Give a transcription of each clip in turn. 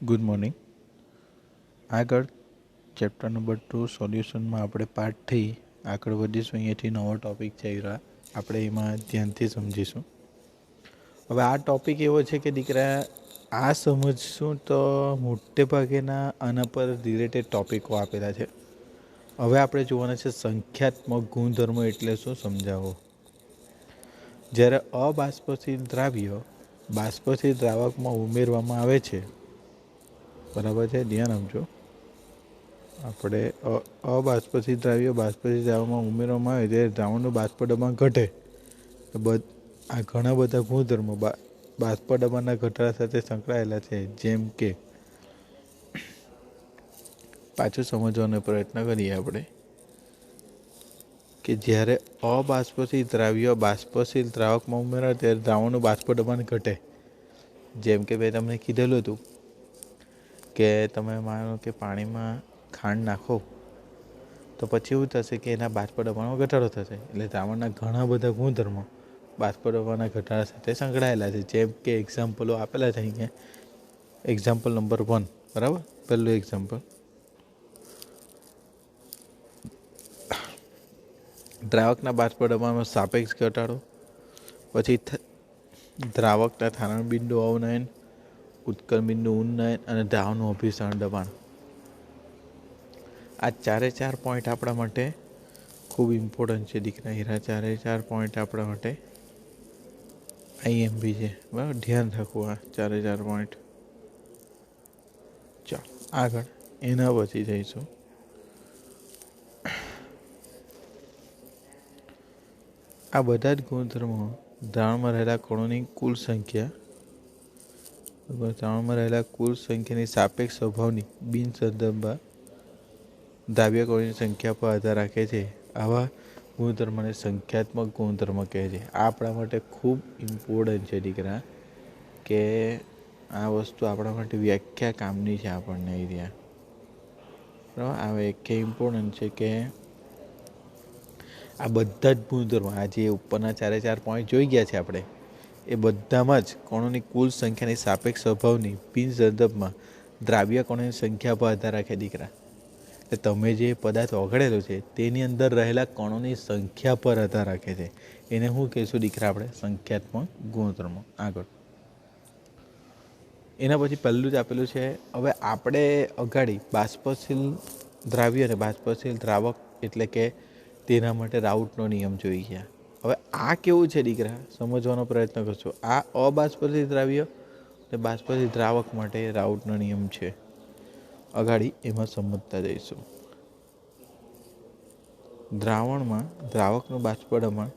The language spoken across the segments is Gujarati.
Good morning. આગળ ચેપ્ટર નંબર 2 સોલ્યુશનમાં આપણે પાર્ટ 3 આગળ વધીશું. અહીંયાથી નવો ટૉપિક છે આપણે એમાં ધ્યાનથી સમજીશું. હવે આ ટૉપિક એવો છે કે દીકરા આ સમજશું તો મોટે ભાગેના આના પર રિલેટેડ ટૉપિકો આપેલા છે. હવે આપણે જોવાના છે સંખ્યાત્મક ગુણધર્મો એટલે શું સમજાવો. જ્યારે અબાષ્પશીલ દ્રાવ્ય બાષ્પશીલ દ્રાવકમાં ઉમેરવામાં આવે છે, બરાબર છે, ધ્યાન આપજો. આપણે અબાષ્પશીલ દ્રાવ્ય બાષ્પશીલ દ્રાવકમાં ઉમેરવામાં આવે ત્યારે દ્રાવણનું બાષ્પ દબાણ ઘટે. આ ઘણા બધા ગુણધર્મો બાષ્પ દબાણના ઘટાડા સાથે સંકળાયેલા છે. જેમ કે પાછું સમજવાનો પ્રયત્ન કરીએ આપણે કે જ્યારે અબાષ્પશીલ દ્રાવ્ય બાષ્પશીલ દ્રાવકમાં ઉમેરાય ત્યારે દ્રાવણનું બાષ્પ દબાણ ઘટે. જેમ કે ભાઈ તમને કીધેલું હતું કે તમે માનો કે પાણીમાં ખાંડ નાખો તો પછી એવું થશે કે એના બાષ્પ દબાણમાં ઘટાડો થશે. એટલે દ્રાવણના ઘણા બધા ગુણધર્મો બાષ્પ દબાણના ઘટાડા સાથે સંકળાયેલા છે. જેમ કે એક્ઝામ્પલો આપેલા છે અહીંયા. એક્ઝામ્પલ નંબર 1, બરાબર, પહેલું એક્ઝામ્પલ, દ્રાવકના બાષ્પ દબાણમાં સાપેક્ષ ઘટાડો, પછી દ્રાવકના થારણ બિંદુ અવનયન, ઉત્કલ બિંદુ ઉન્નયન અને દ્રાવણનું અભિસરણ દબાણ. આ ચારે પોઈન્ટ આપણા માટે ખૂબ ઇમ્પોર્ટન્ટ છે દીકરા. હીરા ચારે પોઈન્ટ આપણા માટે આઈએમપી છે, બરાબર, ધ્યાન રાખવું આ ચારે પોઈન્ટ. ચાલો આગળ એના પછી જઈશું. આ બધા જ ગુણધર્મો દ્રાવણમાં રહેલા કણોની કુલ સંખ્યા, દ્રાવણમાં રહેલા કુલ સંખ્યાની સાપેક્ષ સ્વભાવની બિનસંદર્ભ દ્રાવ્ય કણોની સંખ્યા પર આધાર રાખે છે. આવા ગુણધર્મને સંખ્યાત્મક ગુણધર્મ કહે છે. આ આપણા માટે ખૂબ ઇમ્પોર્ટન્ટ છે દીકરા, કે આ વસ્તુ આપણા માટે વ્યાખ્યા કામની છે આપણને એરિયા, બરાબર. આ વ્યાખ્યા ઇમ્પોર્ટન્ટ છે કે આ બધા જ ગુણધર્મો આ જે ઉપરના ચારે પોઈન્ટ જોઈ ગયા છે આપણે, એ બધામાં જ કણોની કુલ સંખ્યાની સાપેક્ષ સ્વભાવની બિન સંદર્ભમાં દ્રાવ્ય કણોની સંખ્યા પર આધાર રાખે દીકરા. એટલે તમે જે પદાર્થ ઓગળેલો છે તેની અંદર રહેલા કણોની સંખ્યા પર આધાર રાખે છે. એને શું કહીશું દીકરા આપણે? સંખ્યાત્મક ગુણધર્મો. આગળ એના પછી પહેલું જ આપેલું છે. હવે આપણે અગાડી બાષ્પશીલ દ્રાવ્ય અને બાષ્પશીલ દ્રાવક એટલે કે તેના માટે રાઉટનો નિયમ જોઈ ગયા. હવે આ કેવું છે દીકરા, સમજવાનો પ્રયત્ન કરશો. આ અબાષ્પશીલ દ્રાવ્ય અને બાષ્પશીલ દ્રાવક માટે રાઉટનો નિયમ છે. અગાડી એમાં સમજતા જઈશું. દ્રાવણમાં દ્રાવકનું બાષ્પ દબાણ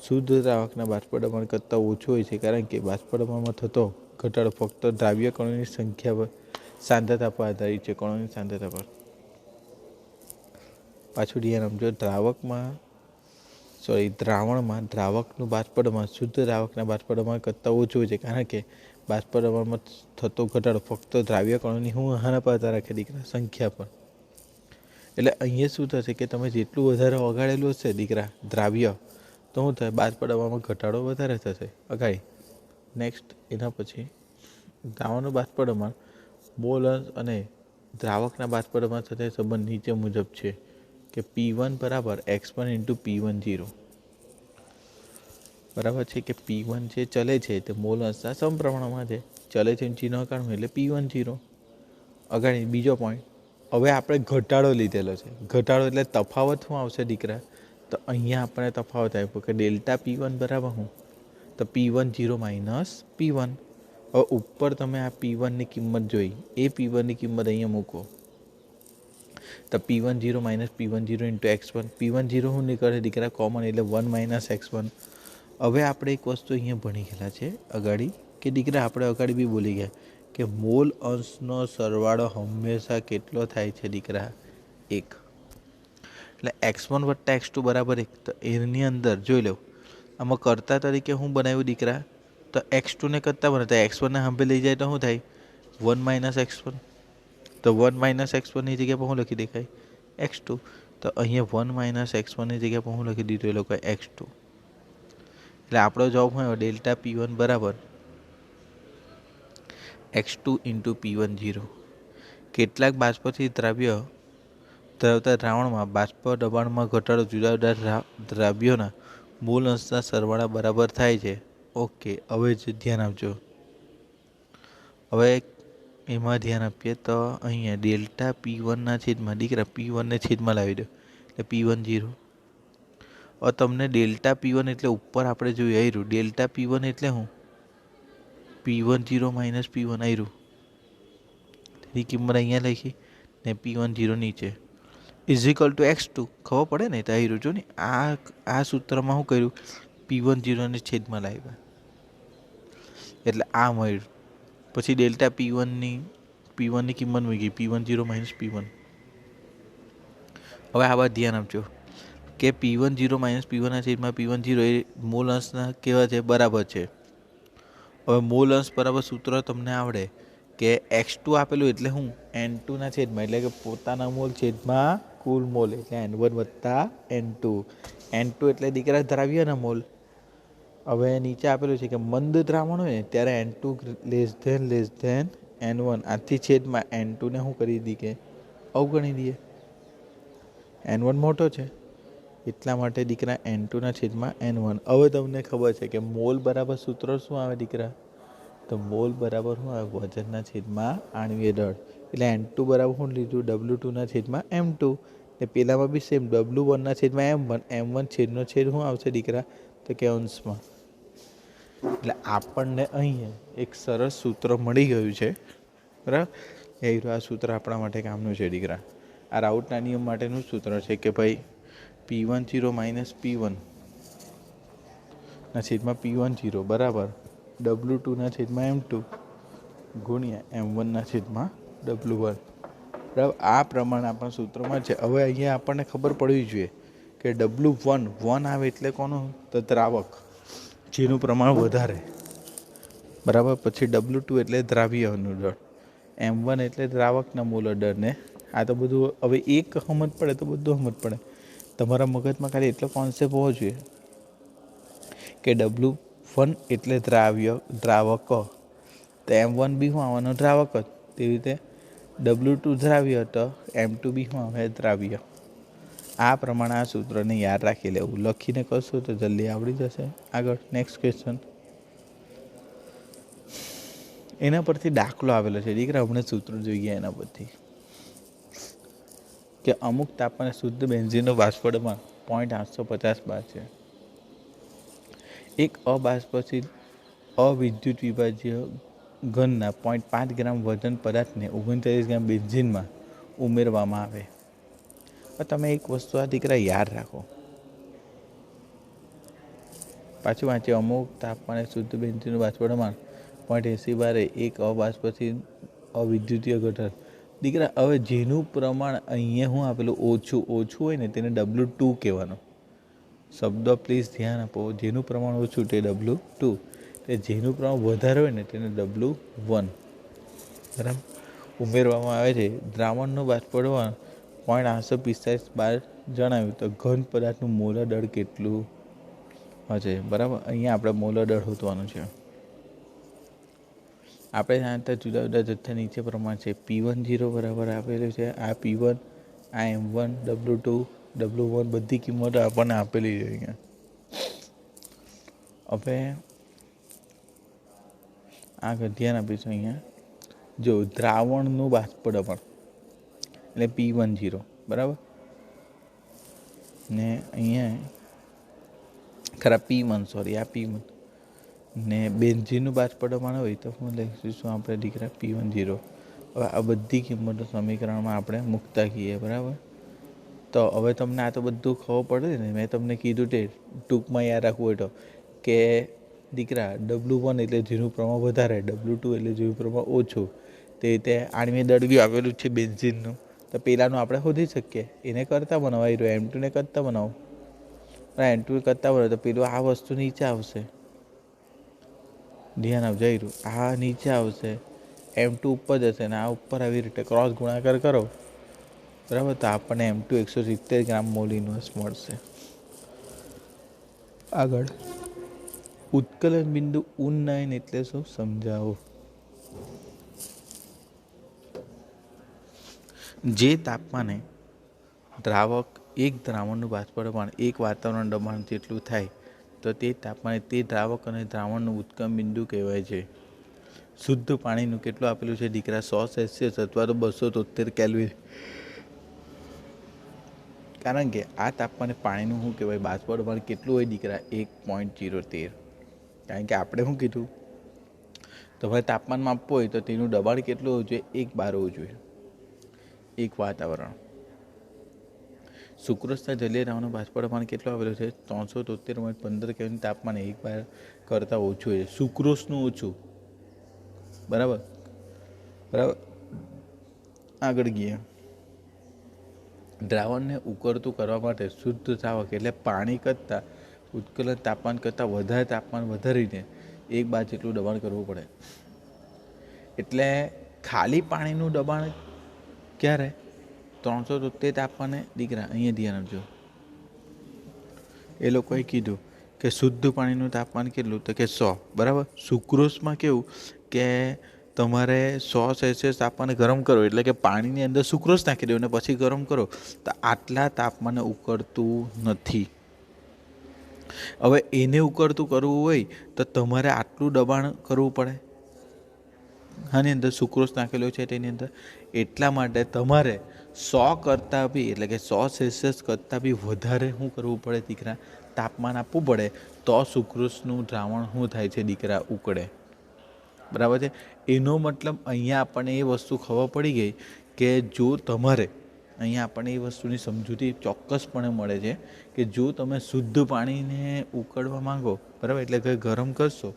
શુદ્ધ દ્રાવકના બાષ્પ દબાણ કરતાં ઓછું હોય છે, કારણ કે બાષ્પ દબાણમાં થતો ઘટાડો ફક્ત દ્રાવ્ય કણોની સંખ્યા પર સાંદ્રતા પર આધારિત છે. કણોની સાંદ્રતા પર. પાછું ધ્યાન આપજો. દ્રાવણમાં દ્રાવકનું બાષ્પ દબાણ શુદ્ધ દ્રાવકના બાષ્પ દબાણ કરતાં ઓછું હોય છે, કારણ કે બાષ્પ દબાણમાં થતો ઘટાડો ફક્ત દ્રાવ્ય કણોની આના પર આધાર રાખે દીકરા, સંખ્યા પર. એટલે અહીંયા શું થશે કે તમે જેટલું વધારે ઓગાળેલું હશે દીકરા દ્રાવ્ય, તો શું થાય? બાષ્પ દબાણમાં ઘટાડો વધારે થશે. અગાડી નેક્સ્ટ એના પછી દ્રાવણનું બાષ્પ દબાણ મોલ અંશ અને દ્રાવકના બાષ્પ દબાણ સાથે સંબંધ નીચે મુજબ છે કે P1 બરાબર x1 × P10, બરાબર છે. કે P1 જે ચલે છે તે મોલ અંશના સમપ્રમાણમાં છે. ચલે છે ચિહ્ન કાઢવું એટલે P10. અગાડી બીજો પોઈન્ટ, હવે આપણે ઘટાડો લીધેલો છે. ઘટાડો એટલે તફાવત શું આવશે દીકરા? તો અહીંયા આપણે તફાવત આપ્યો કે ડેલ્ટા P1 બરાબર શું? તો P10 - P1. હવે ઉપર તમે આ P1ની કિંમત જોઈ, એ P1ની કિંમત અહીંયા મૂકો તો P10 - P10 × x1. P10 શું નીકળે દીકરા? કોમન, એટલે 1 - x1. હવે આપણે એક વસ્તુ અહીંયા ભણી ગયેલા છે અગાડી કે દીકરા આપણે અગાડી બી બોલી ગયા કે મોલ અંશનો સરવાળો હંમેશા કેટલો થાય છે દીકરા? 1. એટલે x1 + x2 = 1. તો એની અંદર જોઈ લો, આમાં કરતા તરીકે શું બનાવ્યું દીકરા? તો x2 ને કરતા બને તો x1 ને સાંભે લઈ જાય તો શું થાય? 1 - x1. તો 1 - x1ની જગ્યા પર શું લખી દેખાય? x2. તો અહીંયા 1 - x1ની જગ્યા પર શું લખી દીધું એ લોકોએ? x2. એટલે આપણો જવાબ શું આવ્યો? ડેલ્ટા P1 બરાબર X2 ઇન્ટુ P10. કેટલાક બાષ્પથી દ્રાવ્ય ધરાવતા દ્રાવણમાં બાષ્પ દબાણમાં ઘટાડો જુદા જુદા દ્રાવ્યોના મૂલ અંશના સરવાળા બરાબર થાય છે. ઓકે, હવે જ ધ્યાન આપજો. હવે એમાં ધ્યાન આપીએ તો અહીંયા ડેલ્ટા P1ના છેદમાં દીકરા P1ને છેદમાં લાવી દો એટલે P10. હવે તમને ડેલ્ટા P1 એટલે ઉપર આપણે જોયું આવ્યું. ડેલ્ટા P1 એટલે શું? P10 માઇનસ P1 આવ્યું. તેની કિંમત અહીંયા લખી ને P10 નીચે ઇઝિકલ ટુ X2. ખબર પડે ને તો આવ્યું. જો ને આ સૂત્રમાં શું કર્યું? P10ને છેદમાં લાવ્યા એટલે આ મળ્યું. પછી ડેલ્ટા P1ની કિંમત મૂકી P10 માઇનસ P1. હવે આ વાત ધ્યાન આપજો કે P10 માઇનસ P1ના છેદમાં P10 એ મૂળ અંશના કેવા છે? બરાબર છે. હવે મૂળ અંશ બરાબર સૂત્ર તમને આવડે કે X2 આપેલું એટલે શું? N2ના છેદમાં એટલે કે પોતાના મોલ છેદમાં કુલ મોલ એટલે N1 વત્તા N2. N2 એટલે દીકરા દ્રાવ્યના મોલ. હવે નીચે આપેલું છે કે મંદ દ્રાવણ હોય ને ત્યારે N2 લેસ ધેન N1. આથી છેદમાં N2ને શું કરી દી કે અવગણી દઈએ. N1 મોટો છે એટલા માટે દીકરા N2ના છેદમાં N1. હવે તમને ખબર છે કે મોલ બરાબર સૂત્ર શું આવે દીકરા? તો મોલ બરાબર શું આવે? વજનના છેદમાં આણ્વીય દળ. એટલે N2 બરાબર શું લીધું? W2ના છેદમાં M2. ને પેલામાં બી સેમ W1ના છેદમાં M1. M1 છેદનો છેદ શું આવશે દીકરા? તો કે અંશમાં. એટલે આપણને અહીંયા એક સરસ સૂત્ર મળી ગયું છે. બરાબર? આ સૂત્ર આપણા માટે કામનું છે દીકરા. આ રાઉટના નિયમ માટેનું સૂત્ર છે કે ભાઈ P10 માઇનસ P1 ના છેદમાં P10 બરાબર W2ના છેદમાં M2 ગુણ્યા M1ના છેદમાં W1. બરાબર? આ પ્રમાણે આપણા સૂત્રમાં છે. હવે અહીંયા આપણને ખબર પડવી જોઈએ કે W1 આવે એટલે કોનું? તો દ્રાવક જેનું પ્રમાણ વધારે. બરાબર? પછી W2 એટલે દ્રાવ્યનું દળ. M1 એટલે દ્રાવકના મૂલ દળને. આ તો બધું હવે એક સમજ પડે તો બધું સમજ પડે. તમારા મગજમાં ખાલી એટલો કોન્સેપ્ટ હોવો જોઈએ કે W1 એટલે દ્રાવક તો M1 બી શું આવવાનો? દ્રાવક જ. તેવી રીતે W2 દ્રાવ્ય તો M2 બી શું આવે? દ્રાવ્ય. આ પ્રમાણે આ સૂત્રને યાદ રાખી લેવું. લખીને કરશો તો જલ્દી આવડી જશે. આગળ નેક્સ્ટ ક્વેશ્ચન. એના પરથી દાખલો આવેલો છે દીકરા. હમણાં સૂત્ર જોઈએ એના પરથી કે અમુક તાપમાને શુદ્ધ બેન્ઝીનનો બાષ્પદબાણ 0.850 બાર છે. એક અબાષ્પશીલ અવિદ્યુત વિભાજ્ય ઘનના 0.5 ગ્રામ વજન પદાર્થને 39 ગ્રામ બેન્ઝીનમાં ઉમેરવામાં આવે. તમે એક વસ્તુ આ દીકરા યાદ રાખો. પાછું વાંચે. અમુક તાપમાને શુદ્ધ બેન્ઝીનનું બાષ્પદબાણ 0.80 બારે એક અબાષ્પશીલ અવિદ્યુતીય ઘટક. દીકરા હવે જેનું પ્રમાણ અહીંયા શું આપેલું? ઓછું હોય ને તેને W2 કહેવાનું. શબ્દ પ્લીઝ ધ્યાન આપો. જેનું પ્રમાણ ઓછું તે W2. તે જેનું પ્રમાણ વધારે હોય ને તેને W1 બરાબર ઉમેરવામાં આવે છે. દ્રાવણનું બાષ્પદબાણ 0.845 બાર જણાવ્યું તો ઘન પદાર્થનું મોલર દળ કેટલું હશે? બરાબર? અહીંયા આપણે મોલર દળ શોધવાનું છે. આપણે જાણતા જુદા જુદા જથ્થા નીચે પ્રમાણે છે. P10 બરાબર આપેલું છે. આ P1, આ M1, W2, W1 બધી કિંમતો આપણને આપેલી છે અહીંયા. હવે આગળ ધ્યાન આપીશું. અહીંયા જો દ્રાવણનું બાષ્પદબાણ એટલે P10 બરાબર ને અહીંયા ખરા P1 આ P1 ને બેન્ઝીનનું બાષ્પદબાણ હોય તો હું લખીશું આપણે દીકરા P10. હવે આ બધી કિંમતો સમીકરણમાં આપણે મૂકતા કહીએ. બરાબર? તો હવે તમને આ તો બધું ખબર પડે ને. મેં તમને કીધું તે ટૂંકમાં યાદ રાખવું હોય તો કે દીકરા W1 એટલે જેનું પ્રમાણ વધારે, W2 એટલે જેનું પ્રમાણ ઓછું. તે રીતે આણ્વીય દળ બી આવેલું છે બેન્ઝીનનું. તો પેલાનું આપણે શોધી શકીએ. એને કરતાં બનાવાય રહ્યું. M2ને કરતાં બનાવો. N2 કરતાં બનાવો તો પેલું આ વસ્તુ નીચે આવશે. ધ્યાન આપજો. આ નીચે આવશે. M2 ઉપર જશે ને આ ઉપર આવી રીતે ક્રોસ ગુણાકાર કરો. બરાબર? તો આપણને M2 170 ગ્રામ મોલ ઇન્વર્સ મળશે. આગળ ઉત્કલન બિંદુ ઉન્નયન એટલે શું સમજાવો. જે તાપમાને એક દ્રાવણનું બાષ્પીભવન એક વાતાવરણ દબાણ જેટલું થાય તો તે તાપમાને તે દ્રાવક અને દ્રાવણનું ઉદ્ગમ બિંદુ કહેવાય છે. શુદ્ધ પાણીનું કેટલું આપેલું છે દીકરા? 100 સેલ્સિયસ અથવા તો 273 કેલ્વિન. કારણ કે આ તાપમાને પાણીનું શું કહેવાય? બાષ્પીભવન કેટલું હોય દીકરા? 1.013. કારણ કે આપણે શું કીધું? તમારે તાપમાન માપવું હોય તો તેનું દબાણ કેટલું હોવું જોઈએ? 1 બાર હોવું જોઈએ, એક વાતાવરણ. સુક્રોસના જલીય દ્રાવણનું બાષ્પીભવન કેટલું આવેલું છે? 373.15 કેલ્વિન તાપમાને 1 બાર કરતાં ઓછું છે. સુક્રોસનું ઓછું. બરાબર. આગળ ગયા. દ્રાવણને ઉકળતું કરવા માટે શુદ્ધ દ્રાવક એટલે પાણી કરતાં ઉત્કલન તાપમાન કરતાં વધારે તાપમાન વધારીને 1 બાર જેટલું દબાણ કરવું પડે. એટલે ખાલી પાણીનું દબાણ ક્યારે? 373 તાપમાને દીકરા. અહીંયા ધ્યાન આપજો. એ લોકોએ કીધું કે શુદ્ધ પાણીનું તાપમાન કેટલું? તો કે 100. બરાબર. સુક્રોસમાં કેવું કે તમારે 100 સેલ્સિયસ તાપમાને ગરમ કરો એટલે કે પાણીની અંદર સુક્રોસ નાખી દો અને પછી ગરમ કરો તો આટલા તાપમાને ઉકળતું નથી. હવે એને ઉકળતું કરવું હોય તો તમારે આટલું દબાણ કરવું પડે. આની અંદર સુક્રોસ નાખેલો છે તેની અંદર. એટલા માટે તમારે 100 કરતાં બી એટલે કે 100 સેલ્સિયસ કરતાં બી વધારે શું કરવું પડે દીકરા? તાપમાન આપવું પડે તો સુક્રોસનું દ્રાવણ શું થાય છે દીકરા? ઉકળે. બરાબર છે. એનો મતલબ અહીંયા આપણને એ વસ્તુ ખબર પડી ગઈ કે જો તમારે અહીંયા આપણને એ વસ્તુની સમજૂતી ચોક્કસપણે મળે છે કે જો તમે શુદ્ધ પાણીને ઉકળવા માંગો, બરાબર, એટલે કે ગરમ કરશો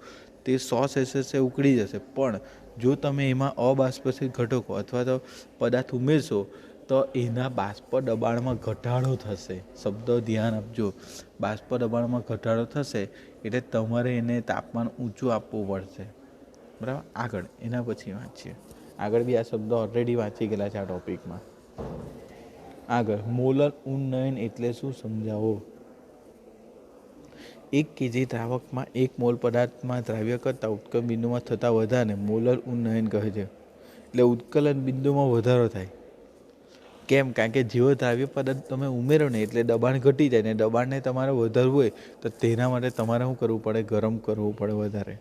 તે 100 સેલ્સિયસે ઉકળી જશે. પણ જો તમે એમાં અબાષ્પશીલ ઘટકો અથવા તો પદાર્થ ઉમેરશો તો એના બાષ્પ દબાણમાં ઘટાડો થશે. શબ્દ ધ્યાન આપજો. બાષ્પ દબાણમાં ઘટાડો થશે એટલે તમારે એને તાપમાન ઊંચું આપવું પડશે. બરાબર. આગળ એના પછી વાંચીએ. આગળ બી આ શબ્દો ઓલરેડી વાંચી ગયેલા છે આ ટોપિકમાં. આગળ મોલર ઉન્નયન એટલે શું સમજાવો? 1 kg દ્રાવકમાં 1 મોલ પદાર્થમાં દ્રાવ્ય કરતાં ઉત્કલન બિંદુમાં થતા વધારાને મોલર ઉન્નયન કહે છે. એટલે ઉત્કલન બિંદુમાં વધારો થાય. કેમ? કારણ કે જેવો દ્રાવ્ય પદાર્થ તમે ઉમેરો ને એટલે દબાણ ઘટી જાય ને દબાણને તમારે વધારવું હોય તો તેના માટે તમારે શું કરવું પડે? ગરમ કરવું પડે વધારે.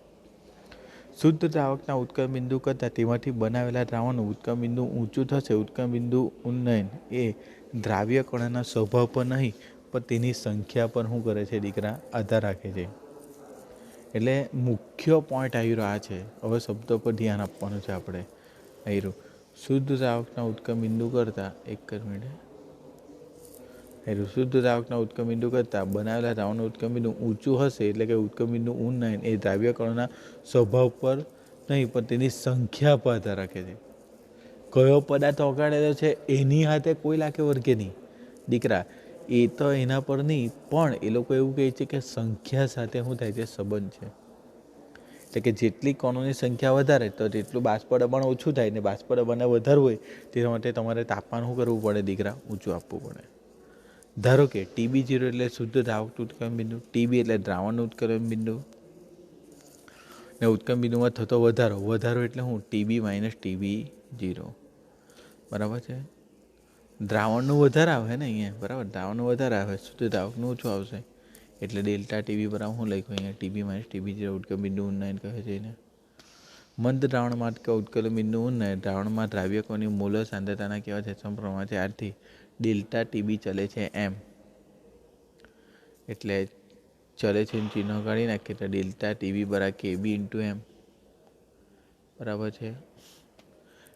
શુદ્ધ દ્રાવકના ઉત્કલન બિંદુ કરતાં તેમાંથી બનાવેલા દ્રાવણનું ઉત્કલન બિંદુ ઊંચું થશે. ઉત્કલન બિંદુ ઉન્નયન એ દ્રાવ્ય કણોના સ્વભાવ પર નહીં પણ તેની સંખ્યા પર શું કરે છે દીકરા? આધાર રાખે છે. એટલે મુખ્ય પોઈન્ટ આવ્યો આ છે. હવે શબ્દો પર ધ્યાન આપવાનું છે આપણે. આવ્યું શુદ્ધ દ્રાવકના ઉત્કલન બિંદુ કરતાં શુદ્ધ દ્રાવકના ઉત્કલન બિંદુ કરતાં બનાવેલા દ્રાવણનું ઉત્કલન બિંદુ ઊંચું હશે. એટલે કે ઉત્કલન બિંદુ ઉન્નયન એ દ્રાવ્ય કણોના સ્વભાવ પર નહીં પણ તેની સંખ્યા પર આધાર રાખે છે. કયો પદાર્થ ઓગાળેલો છે એની હાથે કોઈ લાગે વર્ગે નહીં દીકરા. એ તો એના પર નહીં પણ એ લોકો એવું કહે છે કે સંખ્યા સાથે શું થાય છે? સંબંધ છે. એટલે કે જેટલી કણોની સંખ્યા વધારે તો તેટલું બાષ્પ દબાણ ઓછું થાય ને બાષ્પ દબાણને વધારવું હોય તેના માટે તમારે તાપમાન શું કરવું પડે દીકરા? ઊંચું આપવું પડે. ધારો કે TB0 એટલે શુદ્ધ દ્રાવકનું ઉત્કલન બિંદુ, TB એટલે દ્રાવણનું ઉત્કલન બિંદુ ને ઉત્કલન બિંદુમાં થતો વધારો એટલે શું? TB - TB0. બરાબર છે. દ્રાવણનું વધારે આવે ને અહીંયા. બરાબર. દ્રાવણનું વધારે આવે, શુદ્ધ દ્રાવકનું ઓછું આવશે એટલે ડેલ્ટા TB બરાબર શું લખ્યું અહીંયા? TB - TB0 ઉત્કલન બિંદુ ઉન્નયન કહે છે એને. મંદ દ્રાવણમાં ઉત્કલન બિંદુ ઉન્નયન દ્રાવણમાં દ્રાવ્યકોની મોલર સાંદ્રતાના કેવા છે? સમપ્રમાણ છે. આથી ડેલ્ટા TB ચલે છે એમ. એટલે ચલે છે ચિહ્ન કાઢી નાખીએ તો ડેલ્ટા TB બરાબર KB × M. બરાબર છે.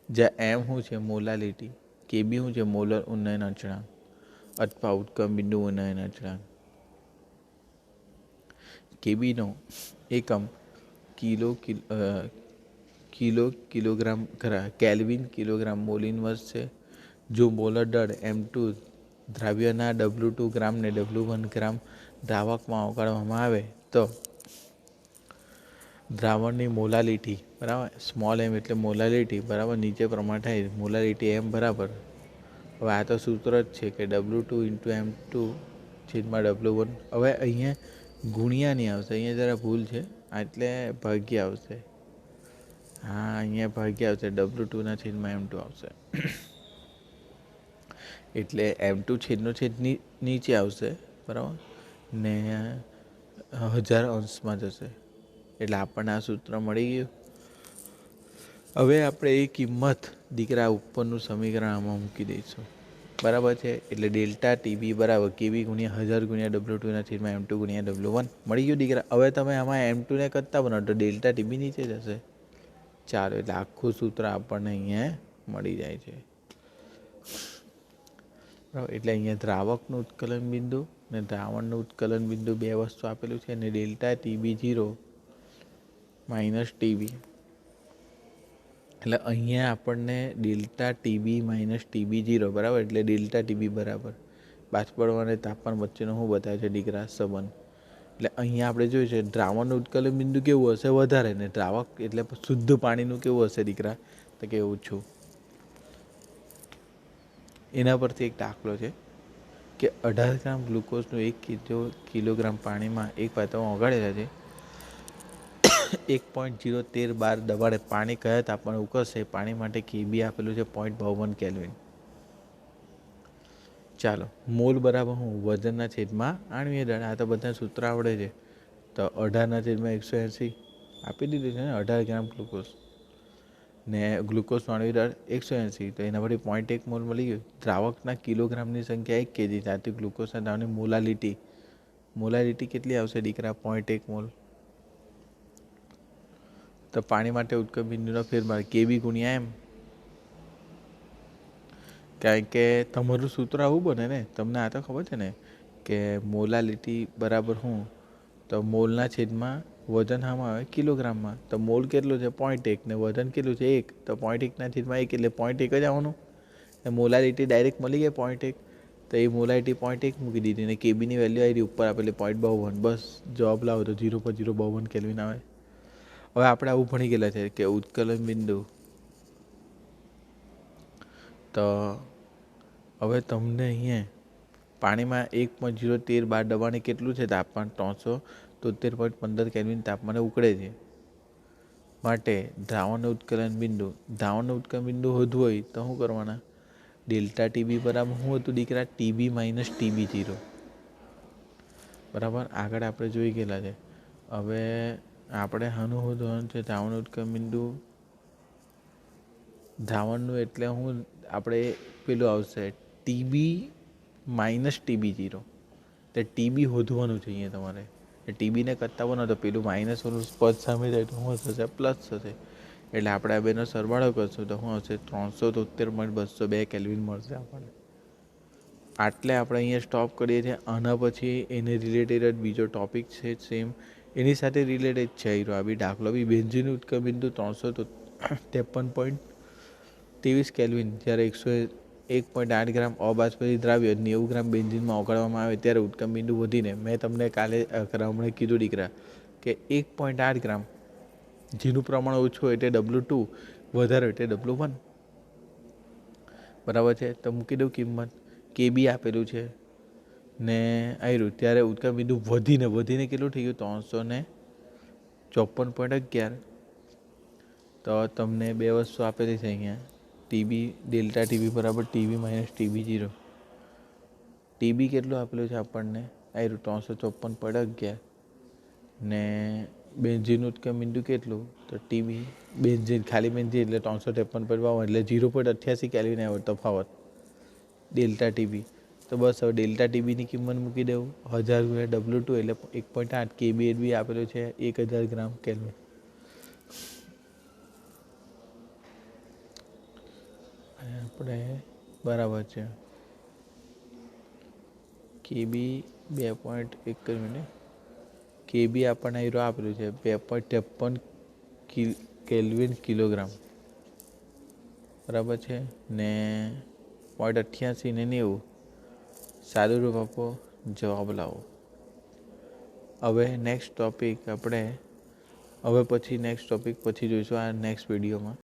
જ્યાં M શું છે? મોલાલિટી. KB શું છે? મોલર ઉન્નયન અચળાંક અથવા ઉત્કલન બિંદુ ઉન્નયન અચળાંક. KBનો એકમ kilogram kelvin kilogram mall inverse છે. જો મોલર દળ M2 દ્રાવ્યના W2 ગ્રામ ને W1 ગ્રામ દ્રાવકમાં ઓગાળવામાં આવે તો દ્રાવણની મોલાલિટી, બરાબર, સ્મોલ m એટલે મોલાલિટી, બરાબર, નીચે પ્રમાણે થાય. મોલાલિટી M બરાબર, હવે આ તો સૂત્ર જ છે કે W2 × M2 છેદમાં W1. હવે અહીંયા ગુણ્યા નહીં આવશે, અહીંયા જરા ભૂલ છે એટલે ભાગ્ય આવશે. હા, અહીંયા ભાગ્ય આવશે, W2 ના છેદમાં M2 આવશે. એટલે M2 છેદનો છેદ નીચે આવશે, બરાબર, ને 1000 અંશમાં જશે. એટલે આપણને આ સૂત્ર મળી ગયું. હવે આપણે એ કિંમત દીકરા ઉપરનું સમીકરણ આમાં મૂકી દઈશું, બરાબર છે. એટલે ડેલ્ટા ટીબી બરાબર કેબી ગુણ્યા 1000 ગુણ્યા W2 M2 ગુણ્યા W1 મળી ગયું દીકરા. હવે તમે આમાં M2 ને કરતા બનાવો તો ડેલ્ટા ટીબી નીચે જશે. ચાલો, એટલે આખું સૂત્ર આપણને અહીંયા મળી જાય છે. બરાબર, એટલે અહીંયા દ્રાવકનું ઉત્કલન બિંદુ ને દ્રાવણનું ઉત્કલન બિંદુ બે વસ્તુ આપેલું છે, અને ડેલ્ટા ટીબી 0 માઇનસ ટીબી. એટલે અહીંયા આપણને ડેલ્ટા ટીબી માઇનસ ટીબી 0 બરાબર, એટલે ડેલ્ટા ટીબી બરાબર બાષ્પીભવન અને તાપમાન વચ્ચેનો શું બતાવે છે દીકરા સંબંધ. એટલે અહીંયા આપણે જોયું છે દ્રાવણનું ઉત્કલન બિંદુ કેવું હશે, વધારે, ને દ્રાવક એટલે શુદ્ધ પાણીનું કેવું હશે દીકરા, તો કે ઓછું. એના પરથી એક દાખલો છે કે 18 ગ્રામ ગ્લુકોઝનું 1 કિલોગ્રામ પાણીમાં એક પાત્રમાં ઓગાળેલા છે. 1.013 દબાણે પાણી કયા તાપમાને ઉકળશે. પાણી માટે કેબી આપેલું છે 0.52 કેલ્વિન. ચાલો, મોલ બરાબર હું વજનના છેદમાં આણ્વીય દળ. આ તો બધા સૂત્ર આવડે છે. તો 18/180 આપી દીધું છે ને, 18 ગ્રામ ગ્લુકોઝ ને ગ્લુકોઝનું આણ્વીય દળ 180, તો એના પરથી 0.1 મોલ મળી ગયું. દ્રાવકના કિલોગ્રામની સંખ્યા 1 kg, ત્યાંથી ગ્લુકોઝના દ્રાવણની મોલાલિટી કેટલી આવશે દીકરા, 0.1 મોલ. તો પાણી માટે ઉત્કલન બિંદુનો ફેરફાર કેબી ગુણ્યા એમ. કારણ કે તમારું સૂત્ર આવું બને ને, તમને આ તો ખબર છે ને કે મોલાલિટી બરાબર શું, તો મોલના છેદમાં વજન આમાં આવે કિલોગ્રામમાં. તો મોલ કેટલું છે 0.1 ને વજન કેટલું છે 1, તો 0.1 છેદમાં 1 એટલે 0.1 જ આવવાનું. મોલાલિટી ડાયરેક્ટ મળી ગઈ 0.1, તો એ મોલાલિટી 0.1 મૂકી દીધી ને કેબીની વેલ્યુ આવી ઉપર આપેલી 0.52. બસ જવાબ લાવો તો 0.052 કેલ્વિન આવે. હવે આપણે આવું ભણી ગયેલા છે કે ઉત્કલન બિંદુ. તો હવે તમને અહીંયા પાણીમાં 1.013 દબાણે કેટલું છે તાપમાન, 373.15 કેલ્વિન તાપમાને ઉકળે છે. માટે દ્રાવણનું ઉત્કલન બિંદુ શોધવું હોય તો શું કરવાના, ડેલ્ટા ટીબી બરાબર શું હતું દીકરા, ટીબી માઇનસ ટીબી 0 બરાબર. આગળ આપણે જોઈ ગયેલા છે. હવે આપણે શાનું શોધવાનું છે, દ્રાવણનું ઉત્કલન બિંદુ. દ્રાવણનું એટલે હું આપણે પેલું આવશે ટીબી માઇનસ ટીબી 0. તો ટીબી શોધવાનું છે અહીંયા તમારે. ટીબીને કરતા બનો તો પેલું માઇનસ વાળું પદ સામે જાય તો શું થશે, પ્લસ થશે. એટલે આપણે આ બેનો સરવાળો કરશું તો શું આવશે, 373.202 કેલ્વિન મળશે આપણને. આટલે આપણે અહીંયા સ્ટોપ કરીએ છીએ. આના પછી એને રિલેટેડ જ બીજો ટોપિક છે સેમ, એની સાથે રિલેટેડ છે આ બી દાખલો બી. બેન્ઝીનનું ઉત્કલન બિંદુ 353.23 કેલ્વિન જ્યારે 101.8 ગ્રામ અબાષ્પીભૂત દ્રાવ્ય 90 ગ્રામ બેન્ઝીનમાં ઓગાળવામાં આવે ત્યારે ઉત્કલન બિંદુ વધીને, મેં તમને કાલે હમણાં કીધું દીકરા કે 1.8 ગ્રામ, જેનું પ્રમાણ ઓછું હોય એટલે W2, વધારે હોય એટલે W1 બરાબર છે. તો મૂકી દઉં કિંમત, કેબી આપેલું છે ને આવ્યું, ત્યારે ઉત્કલન બિંદુ વધીને કેટલું થઈ ગયું, 354.11. તો તમને બે વસ્તુ આપેલી છે અહીંયા, ટીબી ડેલ્ટા ટીબી બરાબર ટીબી માઇનસ ટીબી 0. ટીબી કેટલું આપેલું છે આપણને, આવ્યું 354.11 ને બેન્ઝીનનું ઉત્કલન બિંદુ કેટલું, તો ટીબી ખાલી બેન્ઝીન એટલે 353.52 એટલે 0.88 કેલ્વિન આવ્યો તફાવત ડેલ્ટા ટીબી. તો બસ હવે ડેલ્ટા ટીબીની કિંમત મૂકી દેવું, 1000 ગુણ્યા W2 એટલે 1.8, કેબી એ બી આપેલું છે 1000 ગ્રામ કેલ્વિન. આપણે બરાબર છે કેબી 2.1 મિનિટ, કેબી આપણને હીરો આપેલું છે 2.53 કેલ્વિન કિલોગ્રામ બરાબર છે ને 0.88 ને 90. સારું રૂપ આપો, જવાબ લાવો. હવે નેક્સ્ટ ટોપિક પછી જોઈશું આ નેક્સ્ટ વિડીયોમાં.